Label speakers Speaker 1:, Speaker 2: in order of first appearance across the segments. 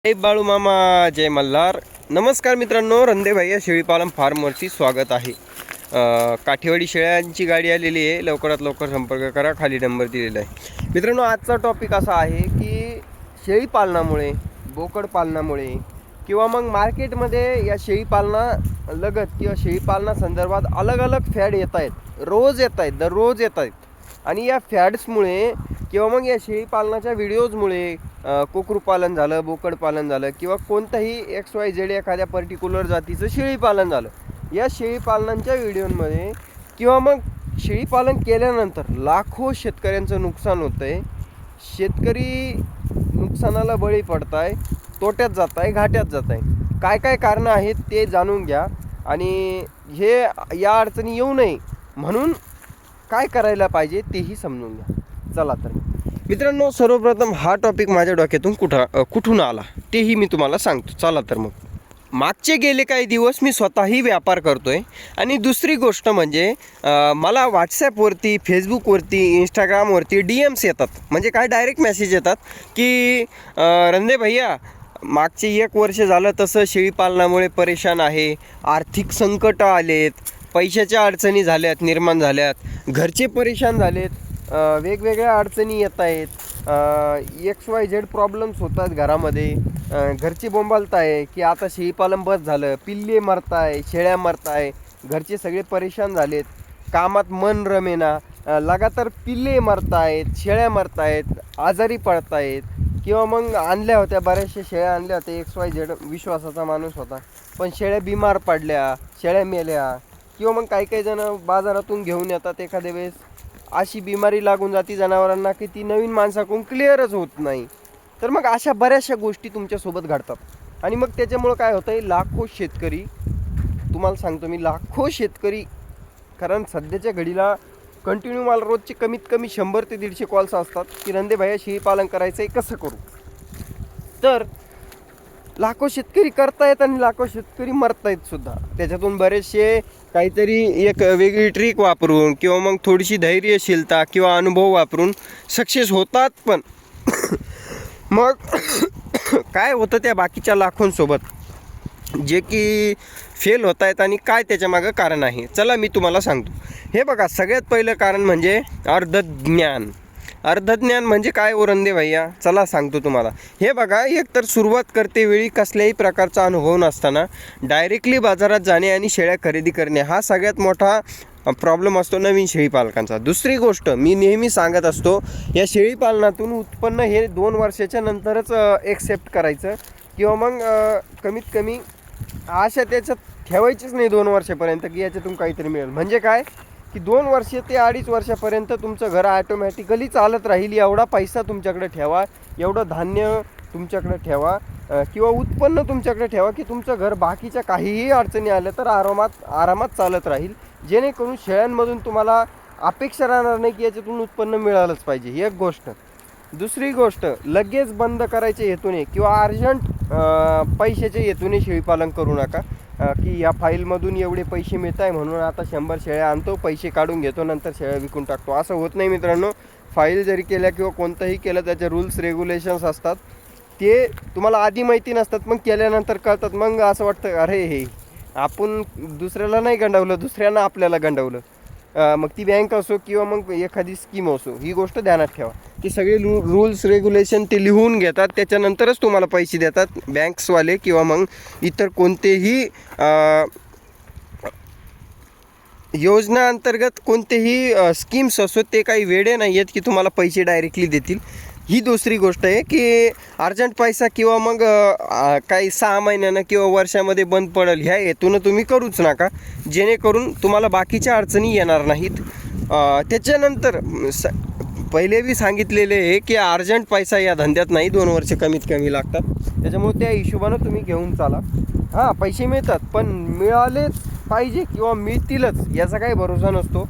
Speaker 1: जय बाळू मामा, जय मल्हार. नमस्कार मित्रांनो, रंदे भैया शेळीपालन फार्मवरती स्वागत आहे. काठेवाडी शेळ्यांची गाडी आलेली आहे. लवकरात लवकर संपर्क करा, खाली नंबर दिलेला आहे. मित्रांनो, आजचा टॉपिक असा आहे की शेळीपालनामुळे, बोकड पालनामुळे किंवा मग मार्केटमध्ये या शेळीपालनालगत किंवा शेळीपालनासंदर्भात अलग अलग फॅड येत आहेत, रोज येत आहेत, दररोज येत आहेत. आणि या फॅड्समुळे किंवा मग या शेळीपालनाच्या व्हिडिओजमुळे कोकरूपालन झालं, बोकडपालन झालं किंवा कोणतंही XYZ एखाद्या पर्टिक्युलर जातीचं शेळीपालन झालं, या शेळीपालनांच्या व्हिडिओमध्ये किंवा मग शेळीपालन केल्यानंतर लाखो शेतकऱ्यांचं नुकसान होतं आहे. शेतकरी नुकसानाला बळी पडत आहे, तोट्यात जात आहे, घाट्यात जात आहे. काय काय कारणं आहेत ते जाणून घ्या आणि हे या अडचणी येऊ नये म्हणून काय करायला पाहिजे तेही समजून घ्या. चला तर मित्रांनो, सर्वप्रथम हा टॉपिक माझ्या डोक्यातून कुठून आला तेही मी तुम्हाला सांगतो. चला तर मग, मागचे गेले काही दिवस मी स्वतःही व्यापार करतो आहे. आणि दुसरी गोष्ट म्हणजे मला व्हॉट्सॲपवरती, फेसबुकवरती, इंस्टाग्रामवरती DMs येतात. म्हणजे काय, डायरेक्ट मेसेज येतात की रंदे भैया, मागचे 1 वर्ष झालं तसं शेळीपालनामुळे परेशान आहे, आर्थिक संकट आलेत, पैशाच्या अडचणी झाल्यात, निर्माण झाल्यात, घरचे परेशान झालेत, वेगवेगळ्या अडचणी येत आहेत, XYZ प्रॉब्लेम्स होतात घरामध्ये, घरचे बोंबालत आहे की आता शेळीपालन बस झालं, पिल्ले मरत आहे, शेळ्या मरत आहे, घरचे सगळे परेशान झालेत, कामात मन रमेना, लगातार पिल्ले मरत आहेत, शेळ्या मरत आहेत, आजारी पडत आहेत. किंवा मग आणल्या होत्या, बऱ्याचशा शेळ्या आणल्या होत्या, XYZ विश्वासाचा माणूस होता, पण शेळ्या बिमार पडल्या, शेळ्या मेल्या. किंवा मग काही जण बाजारातून घेऊन येतात, एखाद्या वेळेस अशी बिमारी लागून जाती जनावरांना की ती नवीन माणसाकडून क्लिअरच होत नाही. तर मग अशा बऱ्याचशा गोष्टी तुमच्यासोबत घडतात. आणि मग त्याच्यामुळं काय होतं आहे, लाखो शेतकरी, तुम्हाला सांगतो मी, लाखो शेतकरी, कारण सध्याच्या घडीला कंटिन्यू मला रोजचे कमीत कमी 100 ते 150 कॉल्स असतात की रंदे भैया शेळीपालन करायचं आहे, कसं करू. तर लाखो शेतकरी करतायत आणि लाखो शेतकरी मरतायत सुद्धा. त्याच्यातून बरेचसे काहीतरी एक वेगळी ट्रिक वापरून किंवा मग थोडीशी धैर्यशीलता किंवा अनुभव वापरून सक्सेस होतात. पण मग काय होतं त्या बाकीच्या लाखोंसोबत जे की फेल होत आहेत, आणि काय त्याच्यामागं कारण आहे, चला मी तुम्हाला सांगतो. हे बघा, सगळ्यात पहिलं कारण म्हणजे अर्धज्ञान. अर्धज्ञान म्हणजे काय ओ रंदे भैया, चला सांगतो तुम्हाला. हे बघा, एकतर सुरुवात करतेवेळी कसल्याही प्रकारचा अनुभव नसताना डायरेक्टली बाजारात जाणे आणि शेळ्या खरेदी करणे हा सगळ्यात मोठा प्रॉब्लेम असतो नवीन शेळीपालकांचा. दुसरी गोष्ट मी नेहमी सांगत असतो, या शेळीपालनातून उत्पन्न हे 2 वर्षाच्या नंतरच एक्सेप्ट करायचं किंवा मग कमीत कमी आशा त्याच्यात ठेवायचीच नाही 2 वर्षापर्यंत की याच्यातून काहीतरी मिळेल. म्हणजे काय की 2 वर्ष ते 2.5 वर्षापर्यंत तुमचं घर ॲटोमॅटिकली चालत राहील. एवढा पैसा तुमच्याकडे ठेवा, एवढं धान्य तुमच्याकडे ठेवा किंवा उत्पन्न तुमच्याकडे ठेवा की तुमचं घर बाकीच्या काहीही अडचणी आल्या तर आरामात चालत राहील. जेणेकरून शेळ्यांमधून तुम्हाला अपेक्षा राहणार नाही की याच्यातून उत्पन्न मिळालंच पाहिजे, ही एक गोष्ट. दुसरी गोष्ट, लगेच बंद करायच्या हेतूने किंवा अर्जंट पैशाच्या हेतूने शेळीपालन करू नका की या फाईलमधून एवढे पैसे मिळत आहे म्हणून आता 100 शेळ्या आणतो, पैसे काढून घेतो, नंतर शेळ्या विकून टाकतो. असं होत नाही मित्रांनो. फाईल जरी केल्या किंवा कोणतंही केलं, त्याचे रूल्स रेग्युलेशन्स असतात, ते तुम्हाला आधी माहिती नसतात, मग केल्यानंतर कळतात. मग असं वाटतं, अरे हे आपण दुसऱ्याला नाही गंडवलं, दुसऱ्यानं आपल्याला गंडवलं. मग ती बँक असो किंवा मग एखादी स्कीम असो, ही गोष्ट ध्यानात ठेवा की सगळे रूल्स रेग्युलेशन ते लिहून घेतात, त्याच्यानंतरच तुम्हाला पैसे देतात बँक्सवाले किंवा मग इतर कोणतेही योजना अंतर्गत कोणतेही स्कीम्स असो, ते काही वेडे नाही आहेत की तुम्हाला पैसे डायरेक्टली देतील. ही दुसरी गोष्ट आहे की अर्जंट पैसा किंवा मग काही 6 महिन्यानं किंवा वर्षामध्ये बंद पडेल ह्या हेतूनं तुम्ही करूच नका, जेणेकरून तुम्हाला बाकीच्या अडचणी येणार नाहीत. त्याच्यानंतर पहिले बी सांगितलेले आहे की अर्जंट पैसा या धंद्यात नाही, 2 वर्ष कमीत कमी लागतात. त्याच्यामुळे त्या हिशोबानं तुम्ही घेऊन चाला. हां, पैसे मिळतात, पण मिळालेच पाहिजे किंवा मिळतीलच याचा काही भरोसा नसतो.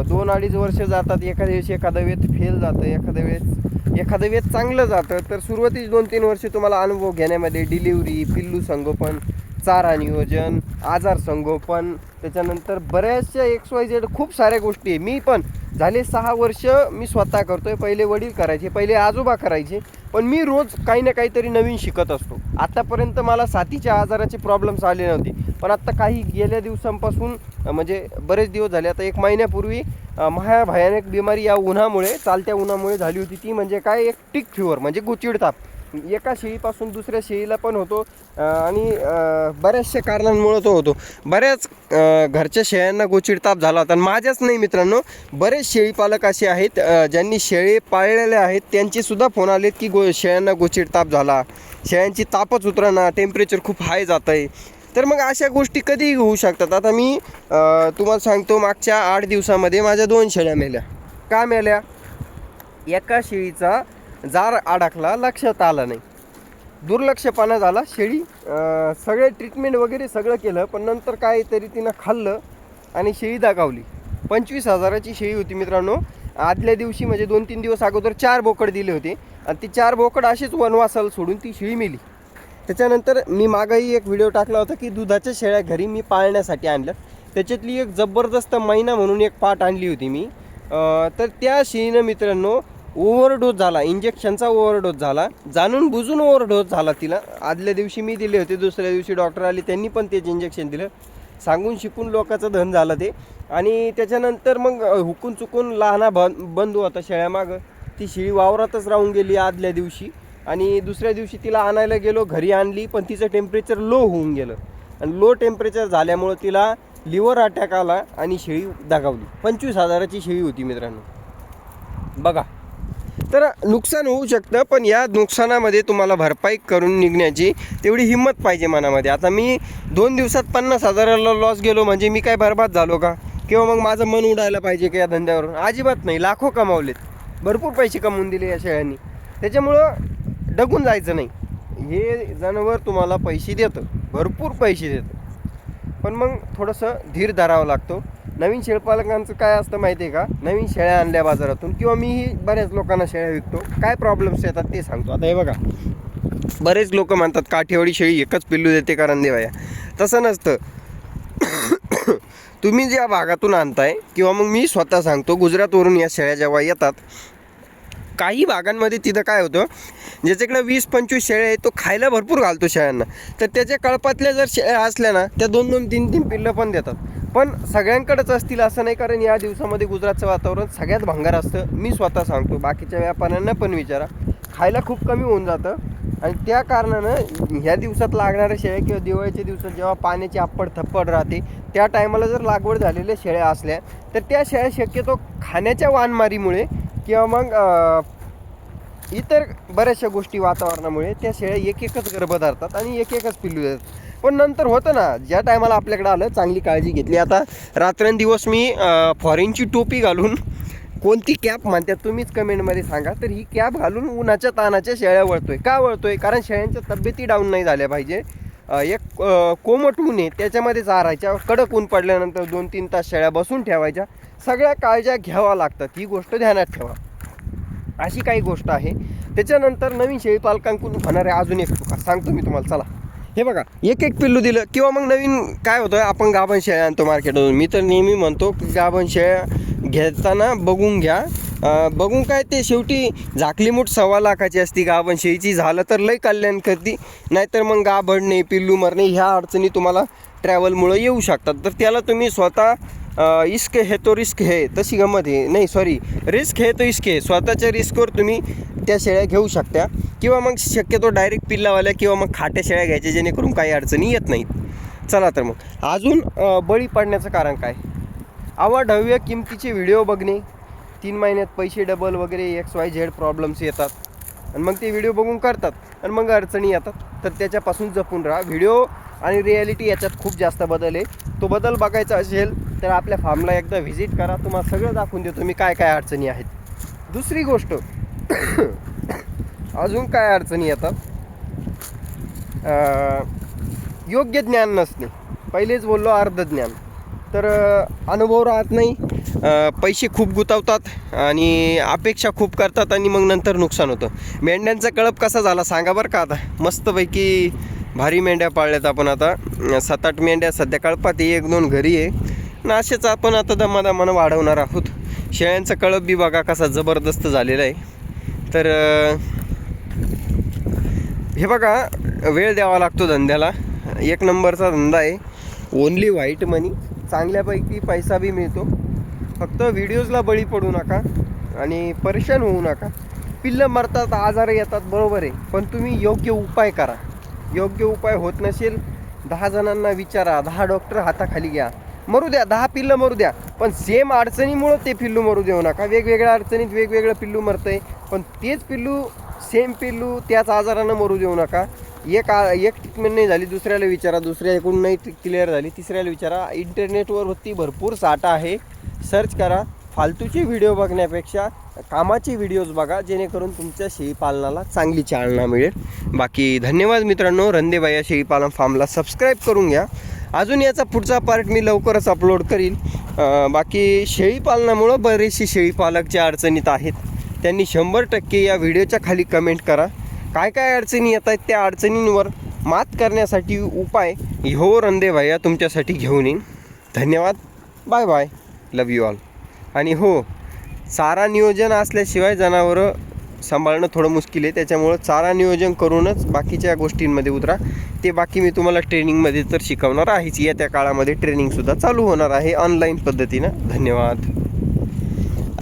Speaker 1: 2-2.5 वर्ष जातात, एखाद्या वेळेस एखादा वेळेस फेल जातं, एखाद्या वेळेस चांगलं जातं. तर सुरुवातीच 2-3 वर्ष तुम्हाला अनुभव घेण्यामध्ये डिलिव्हरी, पिल्लू संगोपन, चारा नियोजन, आजार संगोपन, त्याच्यानंतर बऱ्याचशा XYZ खूप साऱ्या गोष्टी आहे. मी पण झाले 6 वर्ष मी स्वतः करतो आहे. पहिले वडील करायचे, पहिले आजोबा करायचे, पण मी रोज काही ना काहीतरी नवीन शिकत असतो. आत्तापर्यंत मला साथीच्या आजाराचे प्रॉब्लेम्स आले नव्हते, पण आत्ता काही गेल्या दिवसांपासून म्हणजे बरेच दिवस झाले, आता 1 महिन्यापूर्वी महाभयानक बिमारी या उन्हामुळे, चालत्या उन्हामुळे झाली होती. ती म्हणजे काय, एक टिक फिवर म्हणजे गुचिड ताप. एका शेळीपासून दुसऱ्या शेळीला पण होतो आणि बऱ्याचशा कारणांमुळे तो होतो. बऱ्याच घरच्या शेळ्यांना गोचिड ताप झाला होता. आणि माझ्याच नाही मित्रांनो, बरेच शेळीपालक असे आहेत ज्यांनी शेळी पाळलेले आहेत, त्यांचेसुद्धा फोन आलेत की शेळ्यांना गोचिड ताप झाला, शेळ्यांची तापच उतरना, टेम्परेचर खूप हाय जात आहे. तर मग अशा गोष्टी कधीही होऊ शकतात. आता मी तुम्हाला सांगतो, मागच्या 8 दिवसामध्ये माझ्या 2 शेळ्या मेल्या. का मेल्या? एका शेळीचा जार अडकला, लक्षात आलं नाही, दुर्लक्षपणा झाला. शेळी सगळे ट्रीटमेंट वगैरे सगळं केलं, पण नंतर काहीतरी तिनं खाल्लं आणि शेळी दगावली. 25,000ची शेळी होती मित्रांनो. आदल्या दिवशी म्हणजे 2-3 दिवस अगोदर 4 बोकड दिले होते आणि ती 4 बोकड अशीच वनवासाला सोडून ती शेळी मेली. त्याच्यानंतर मी मागंही एक व्हिडिओ टाकला होता की दुधाच्या शेळ्या घरी मी पाळण्यासाठी आणल्या. त्याच्यातली एक जबरदस्त मैना म्हणून एक पाट आणली होती मी. तर त्या शेळीनं मित्रांनो ओव्हरडोस झाला, इंजेक्शनचा ओव्हरडोस झाला, जाणून बुजून ओव्हरडोस झाला तिला. आदल्या दिवशी मी दिले होते, दुसऱ्या दिवशी डॉक्टर आले, त्यांनी पण तेच इंजेक्शन दिलं. सांगून शिकून लोकांचं धन झालं ते. आणि त्याच्यानंतर मग हुकून चुकून लहाना बंधू होता शेळ्यामागं, ती शेळी वावरातच राहून गेली आदल्या दिवशी. आणि दुसऱ्या दिवशी तिला आणायला गेलो, घरी आणली, पण तिचं टेम्परेचर लो होऊन गेलं आणि लो टेम्परेचर झाल्यामुळं तिला लिव्हर अटॅक आला आणि शेळी दगावली. 25,000ची शेळी होती मित्रांनो, बघा. तर नुकसान होऊ शकतं, पण या नुकसानामध्ये तुम्हाला भरपाई करून निघण्याची तेवढी हिंमत पाहिजे मनामध्ये. आता मी 2 दिवसात 50,000ला लॉस गेलो म्हणजे मी काय बरबाद झालो का? किंवा मग माझं मन उडायला पाहिजे का या धंद्यावरून? अजिबात नाही. लाखो कमावलेत, भरपूर पैसे कमवून दिले या शेळ्यांनी. त्याच्यामुळं डगून जायचं नाही. हे जनावर तुम्हाला पैसे देतं, भरपूर पैसे देतं, पण मग थोडंसं धीर धरावं लागतो. नवीन शेळपालकांचं काय असतं माहिती आहे का? नवीन शेळ्या आणल्या बाजारातून, किंवा मीही बऱ्याच लोकांना शेळ्या विकतो, काय प्रॉब्लेम्स येतात ते सांगतो. आता हे बघा, बरेच लोक म्हणतात काठेवाडी शेळी एकच पिल्लू देते का रणदेवया? तसं नसतं. तुम्ही ज्या भागातून आणताय, किंवा मग मी स्वतः सांगतो, गुजरातवरून या शेळ्या जेव्हा येतात, काही भागांमध्ये तिथं काय होतं, ज्याच्याकडे 20-25 शेळ्या आहेत तो खायला भरपूर घालतो शेळ्यांना, तर त्याच्या कळपातल्या जर शेळ्या असल्या ना, त्या 2-2, 3-3 पिल्लं पण देतात. पण सगळ्यांकडेच असतील असं नाही, कारण या दिवसामध्ये गुजरातचं वातावरण सगळ्यात भंगार असतं. मी स्वतः सांगतो, बाकीच्या व्यापाऱ्यांना पण विचारा, खायला खूप कमी होऊन जातं. आणि त्या कारणानं ह्या दिवसात लागणाऱ्या शेळ्या, किंवा दिवाळीच्या दिवसात जेव्हा पाण्याची आपड थप्पड राहते, त्या टायमाला जर लागवड झालेल्या शेळ्या असल्या, तर त्या शेळ्या शक्यतो खाण्याच्या वानमारीमुळे किंवा मग इतर बऱ्याचशा गोष्टी वातावरणामुळे त्या शेळ्या एक-एकच गर्भ धरतात आणि एक-एकच पिल्लू देतात. पण नंतर होतं ना, ज्या टायमाला आपल्याकडे आलं, चांगली काळजी घेतली. आता रात्रंदिवस मी फॉरेनची टोपी घालून, कोणती कॅप म्हणतात तुम्हीच कमेंटमध्ये सांगा, तर ही कॅप घालून उन्हाच्या तानाच्या शेळ्या वळतोय. का वळतोय? कारण शेळ्यांच्या तब्येती डाऊन नाही झाल्या पाहिजे. एक कोमट ऊन आहे, त्याच्यामध्ये चारायच्या. कडक ऊन पडल्यानंतर 2-3 तास शेळ्या बसून ठेवायच्या. सगळ्या काळज्या घ्याव्या लागतात, ही गोष्ट ध्यानात ठेवा. अशी काही गोष्ट आहे. त्याच्यानंतर नवीन शेळीपालकांकडून होणारे अजून एक चुका सांगतो मी तुम्हाला. चला, हे बघा, एक पिल्लू दिलं, किंवा मग नवीन काय होतं, आपण गाभण शेळ्या आणतो मार्केटमधून. मी तर नेहमी म्हणतो की गाभण शेळ्या घेताना बघून घ्या. बघून काय, ते शेवटी झाकली मूठ 1.25 लाखाची असती गाभण शेळीची. झालं तर लई कल्याण करते, नाहीतर मग गाभण नाही, पिल्लू मरणे, ह्या अडचणी तुम्हाला ट्रॅव्हलमुळं येऊ शकतात. तर त्याला तुम्ही स्वतः इश्क है तो रिस्क है, तशी गंमत आहे, नाही सॉरी, रिस्क है तो इश्क है, स्वतःच्या रिस्कवर तुम्ही त्या शेळ्या घेऊ शकता. किंवा मग शक्यतो डायरेक्ट पिल्लावाल्या किंवा मग खाट्या शेळ्या घ्यायच्या, जेणेकरून काही अडचणी येत नाहीत. चला तर मग अजून बळी पडण्याचं कारण काय? अवाढव्य किमतीचे व्हिडिओ बघणे, 3 महिन्यात पैसे डबल वगैरे XYZ प्रॉब्लेम्स येतात, आणि मग ते व्हिडिओ बघून करतात आणि मग अडचणी येतात. तर त्याच्यापासून जपून राहा. व्हिडिओ आणि रिॲलिटी याच्यात खूप जास्त बदल आहे. तो बदल बघायचा असेल तर आपल्या फार्मला एकदा व्हिजिट करा, तुम्हाला सगळं दाखवून देतो मी काय काय अडचणी आहेत. दुसरी गोष्ट, अजून काय अडचणी येतात, योग्य ज्ञान नसणे. पहिलेच बोललो, अर्ध ज्ञान. तर अनुभव राहत नाही, पैसे खूप गुंतवतात आणि अपेक्षा खूप करतात, आणि मग नंतर नुकसान होतं. मेंढ्यांचा कळप कसा झाला सांगा बरं का? आता मस्तपैकी भारी मेंढ्या पाळल्यात आपण. आता 7-8 मेंढ्या सध्या कळपात, 1-2 घरी आहे, आणि असेच आपण आता दमादमानं वाढवणार आहोत. शेळ्यांचा कळप बी बघा कसा जबरदस्त झालेला आहे. तर हे बघा, वेळ द्यावा लागतो धंद्याला. एक नंबरचा धंदा आहे. ओनली व्हाईट मनी, चांगल्यापैकी पैसा बी मिळतो. फक्त व्हिडिओजला बळी पडू नका आणि परेशान होऊ नका. पिल्लं मरतात, आजार येतात, बरोबर आहे, पण तुम्ही योग्य उपाय करा. योग्य उपाय होत नसेल, 10 जणांना विचारा, 10 डॉक्टर हाताखाली घ्या, मरू द्या, 10 पिल्लं मरू द्या, पण सेम अडचणीमुळं ते पिल्लू मरू देऊ नका. वेगवेगळ्या अडचणीत वेगवेगळं पिल्लू मरतंय, पण तेच पिल्लू, सेम पिल्लू त्याच आजारानं मरू देऊ नका. एक ट्रीटमेंट नाही झाली, दुसऱ्याला विचारा, दुसऱ्याकडून नाही क्लिअर झाली, तिसऱ्याला विचारा. इंटरनेटवरती भरपूर साठा आहे, सर्च करा. फालतूचे व्हिडिओ बघण्यापेक्षा कामाचे व्हिडिओज बघा, जेणेकरून तुमच्या शेळीपालनाला चांगली चालना मिळेल. बाकी धन्यवाद मित्रांनो. रंदेभाई या शेळीपालन फार्मला सबस्क्राईब करून घ्या. अजून याचा पुढचा पार्ट मी लवकरच अपलोड करील. बाकी शेळीपालनामुळं बरेचसे शेळीपालक ज्या अडचणीत आहेत त्यांनी 100% या व्हिडिओच्या खाली कमेंट करा. काय काय अडचणी येत आहेत, त्या अडचणींवर मात करण्यासाठी उपाय हो रंदेभाई तुमच्यासाठी घेऊन येईन. धन्यवाद. Bye bye. Love you all. आणि हो, चारा नियोजन असल्याशिवाय जनावरं सांभाळणं थोडं मुश्किल आहे. त्याच्यामुळं चारा नियोजन करूनच बाकीच्या गोष्टींमध्ये उतरा. ते बाकी मी तुम्हाला ट्रेनिंगमध्ये तर शिकवणार आहेच. येत्या काळामध्ये ट्रेनिंगसुद्धा चालू होणार आहे ऑनलाईन पद्धतीनं. धन्यवाद.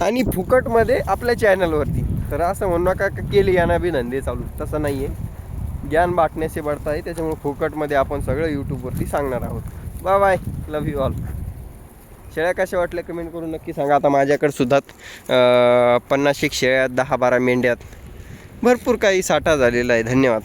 Speaker 1: आणि फुकटमध्ये आपल्या चॅनलवरती. तर असं म्हणू नका का केले याना बी धंदे चालू, तसं नाही आहे. ज्ञान बाटण्याचे बढता आहे, त्याच्यामुळे फुकटमध्ये आपण सगळं यूट्यूबवरती सांगणार आहोत. Bye bye. Love you all. शेळ्या कशा वाटल्या कमेंट करून नक्की सांगा. आता माझ्याकडे सुद्धा 50 शेळ्या, 10-12 मेंढ्यात, भरपूर काही साठा झालेला आहे. धन्यवाद.